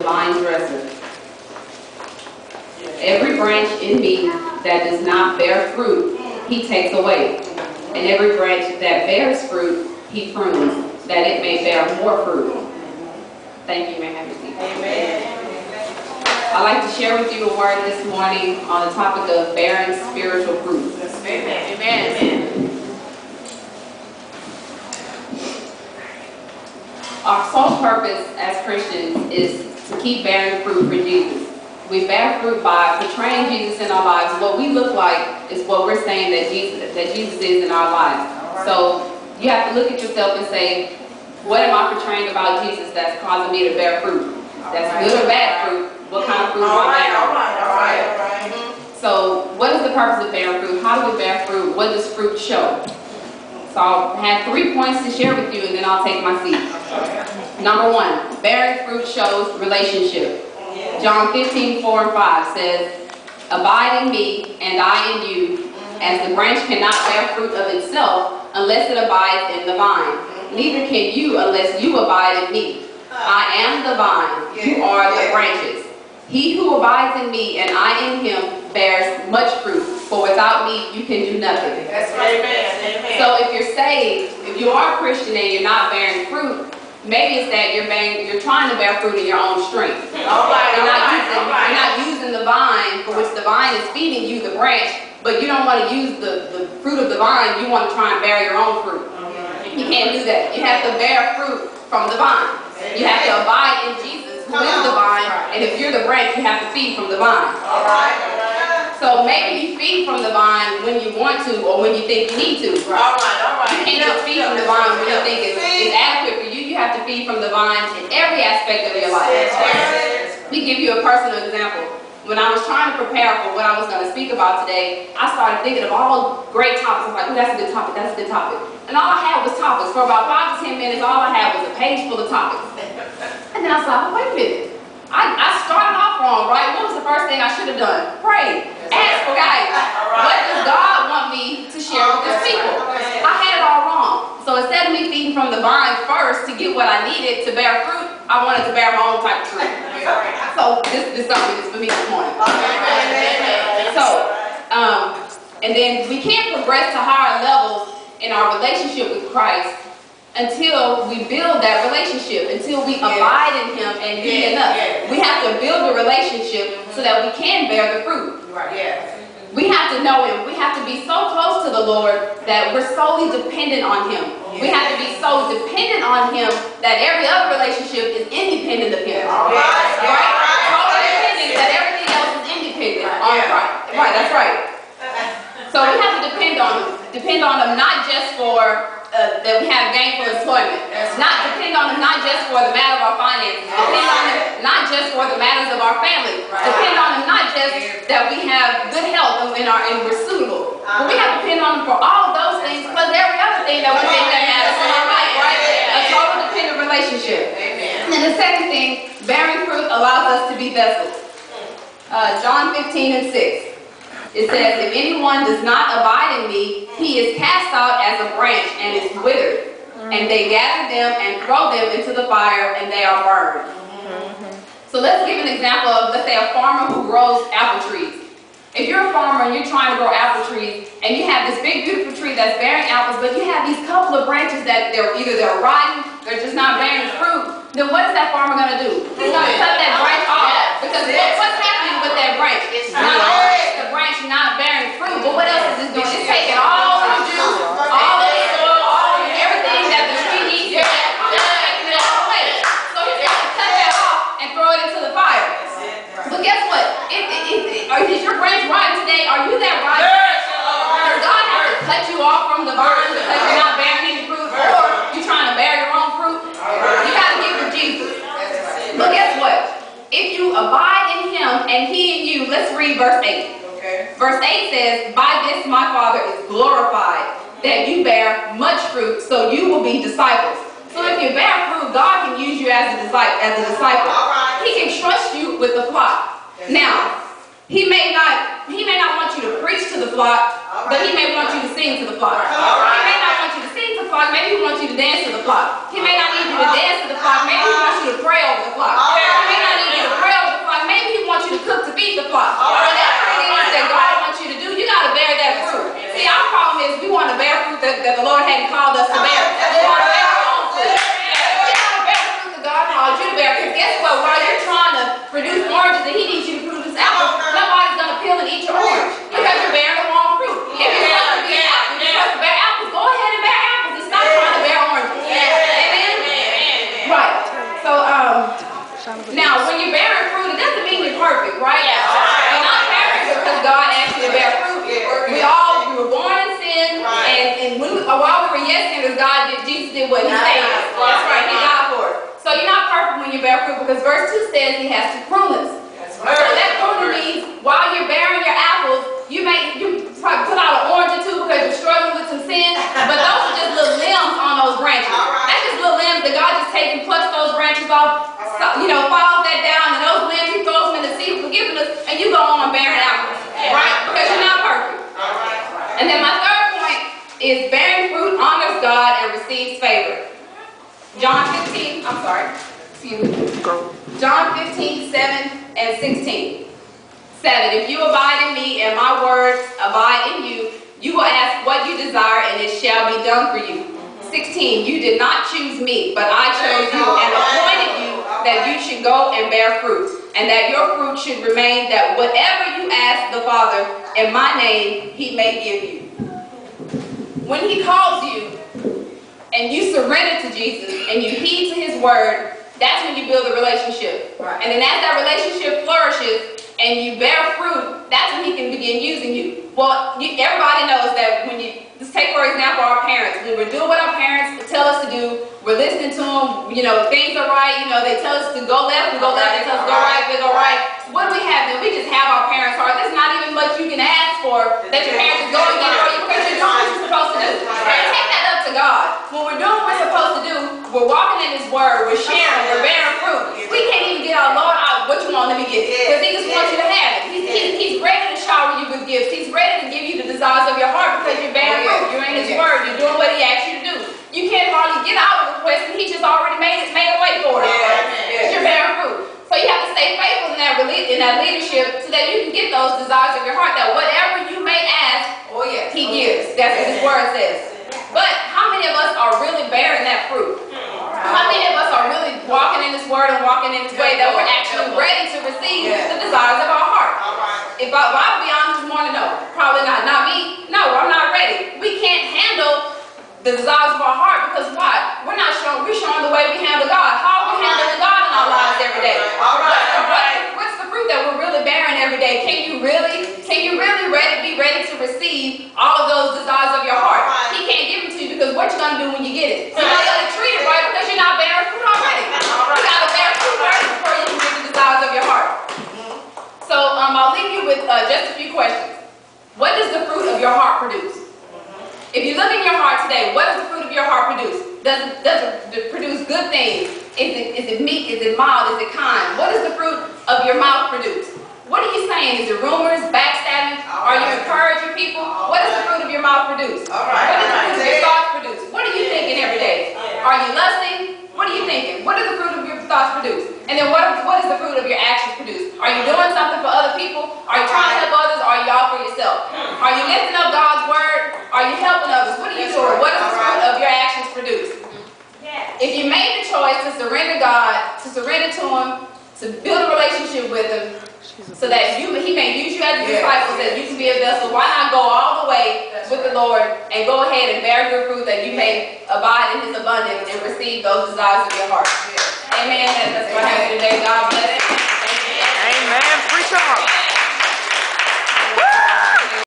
vine dresser. Every branch in me that does not bear fruit, he takes away. And every branch that bears fruit, he prunes, that it may bear more fruit. Thank you. You may have your seat. Amen. I'd like to share with you a word this morning on the topic of bearing spiritual fruit. Amen. Amen. Our sole purpose as Christians is to keep bearing fruit for Jesus. We bear fruit by portraying Jesus in our lives. What we look like is what we're saying that Jesus is in our lives. So you have to look at yourself and say, what am I portraying about Jesus that's causing me to bear fruit? That's good or bad fruit? What kind of fruit am I bearing? All right. So what is the purpose of bearing fruit? How do we bear fruit? What does fruit show? So I'll have 3 points to share with you, and then I'll take my seat. Number 1, bearing fruit shows relationship. John 15:4-5 says, abide in me, and I in you, as the branch cannot bear fruit of itself unless it abides in the vine. Neither can you unless you abide in me. I am the vine, you are the branches. He who abides in me and I in him bears much fruit, for without me you can do nothing. That's right. Amen. So if you're saved, if you are a Christian and you're not bearing fruit, maybe it's that you're trying to bear fruit in your own strength. You're not using the vine for which the vine is feeding you, the branch, but you don't want to use the fruit of the vine. You want to try and bear your own fruit. You can't do that. You have to bear fruit from the vine. You have to abide in Jesus, who is the vine, and if you're the branch, you have to feed from the vine. So maybe you feed from the vine when you want to or when you think you need to. All right. You can't just feed from the vine when you think it's adequate for you. You have to feed from the vine in every aspect of your life. Let me give you a personal example. When I was trying to prepare for what I was going to speak about today, I started thinking of all great topics. I was like, oh, that's a good topic, that's a good topic. And all I had was topics. For about 5 to 10 minutes, all I had was a page full of topics. And then I was like, wait a minute. I started off wrong, right? What was the first thing I should have done? Pray. Ask for guidance. What does God want me to share with His people? I had it all wrong. So instead of me feeding from the vine first to get what I needed to bear fruit, I wanted to bear my own type of fruit. So this is something that's for me this morning. So, and then we can't progress to higher levels in our relationship with Christ until we build that relationship, until we abide in Him and He in us. We have to build a relationship so that we can bear the fruit. We have to know Him. We have to be so close to the Lord that we're solely dependent on Him. We have to be so dependent on Him that every other relationship is independent of Him. Right? Totally dependent that everything else is independent on Christ. Right, that's right. So we have to depend on Him. Depend on Him not just for that we have gainful employment. Depend on Him not just for the matter of our finances. Depend on Him not just for the matters of our family. Depend on Him not just that we have good health and we're suitable. But we have to depend on Him for all of those things plus every other thing that we think that matters in our life, right? A total dependent relationship. And then the second thing, bearing fruit allows us to be vessels. John 15:6. It says, if anyone does not abide in me, he is cast out as a branch and is withered. And they gather them and throw them into the fire and they are burned. So let's give an example of, let's say, a farmer who grows apple trees. If you're a farmer and you're trying to grow apple trees and you have this big beautiful tree that's bearing apples, but you have these couple of branches that they're rotten, they're just not bearing fruit, then what is that farmer going to do? He's going to cut that branch off. Because what's happening with that branch? It's not only is the branch not bearing fruit, but what else is it doing? It's taking all of the juice, all of the soil, everything that the tree needs, it's taking it all away. So he's going to cut that off and throw it into the fire. But guess what? Is your branch rotten today? Are you that rotten? Does God have to cut you off from the vine because you're not bearing any fruit, or you're trying to bear your own fruit? You got to give it to Jesus. But guess what? If you abide in Him and He in you, let's read verse 8. Verse 8 says, by this my Father is glorified, that you bear much fruit, so you will be disciples. So if you bear fruit, God can use you as a disciple. He can trust you with the flock. Now, He may not want you to preach to the flock, but He may want you to sing to the flock. He may not want you to sing to the flock, maybe He wants you to dance to the flock. He may not need you to dance to the flock, maybe He wants you to pray over the flock. He may not need you Now, when you're bearing fruit, it doesn't mean you're perfect, right? Yeah. You're not perfect because God asked you to bear fruit. We were born in sin, and while we were yet sinners, Jesus did what He said. That's right, He died for it. So you're not perfect when you bear fruit because verse 2 says He has to prune us. So that pruning means while you're bearing your apples, you probably put out an orange or two because you're struggling with some sin, but those are just little limbs on those branches. That's just little limbs that God just takes and plucks those branches off, follows that down, and those limbs He throws them in the sea of forgiveness, and you go on bearing apples, right? Because you're not perfect. And then my third point is bearing fruit honors God and receives favor. John 15, John 15, 7 and 16. 7, if you abide in me and my words abide in you, you will ask what you desire and it shall be done for you. 16, you did not choose me, but I chose you and appointed you that you should go and bear fruit, and that your fruit should remain, that whatever you ask the Father in my name, He may give you. When He calls you and you surrender to Jesus and you heed to His word, that's when you build a relationship. And then as that relationship flourishes and you bear fruit, that's when He can begin using you. Well, everybody knows that when just take for example our parents. When we're doing what our parents tell us to do, we're listening to them, things are right, they tell us to go left, we go left, they tell us to go right, we go right. What do we have then? We just have our parents' heart. There's not even much you can ask for that your parents is going in for you because you're doing what you're supposed to do. Take that up to God. When we're doing what we're supposed to do, we're walking in His word, we're sharing, we're bearing fruit. We can't even get our Lord out, what you want, let me get it. Because He just wants you to have it. He's ready to shower you with gifts. He's ready to give you the desires of your heart because you're bearing fruit. You're in His word. You're doing what He asked you to do. You can't hardly get out of the request, and He just already made a way for it. Because you're bearing fruit. So you have to stay faithful in that leadership so that you can get those desires of your heart, that whatever you may ask, He gives. That's what His word says. But how many of us are really bearing that fruit? How many of us are really walking in this word and walking in this way that we're actually ready to receive the desires of our heart? If I'll be honest this morning, no. Probably not. Not me. No, I'm not ready. We can't handle the desires of our heart because why? We're showing the way we handle God. How are we handling God in our lives every day? What's the fruit that we're really bearing every day? Can you really be ready to receive all of those desires of your heart? He can't give them to you because what you're going to do when you get it? You're not going to treat it right because you're not bearing fruit already. You got to bear fruit right before you can get the desires of your heart. So I'll leave you with just a few questions. What does the fruit of your heart produce? If you look in your heart today, what does the fruit of your heart produce? Does it produce good things? Is it meek? Is it mild? Is it kind? What does the fruit of your mouth produce? What are you saying? Is it rumors, backstabbing? Are you encouraging people? What does the fruit of your mouth produce? What does the fruit of your thoughts produce? What are you thinking every day? Are you lusting? What are you thinking? What does the fruit of your thoughts produce? And then what does the fruit of your actions produce? Are you doing something for other people? Are you trying to help others? Or are you all for yourself? Are you lifting up God's word? Are you helping others? What are you doing? What does the fruit of your actions produce? If you made the choice to surrender God, to surrender to Him, to build a relationship with Him, so that He may use you as a disciple, so that you can be a vessel, why not go all the way with the Lord and go ahead and bear good fruit that you may abide in His abundance and receive those desires of your heart? Amen. That's what I have today. God bless.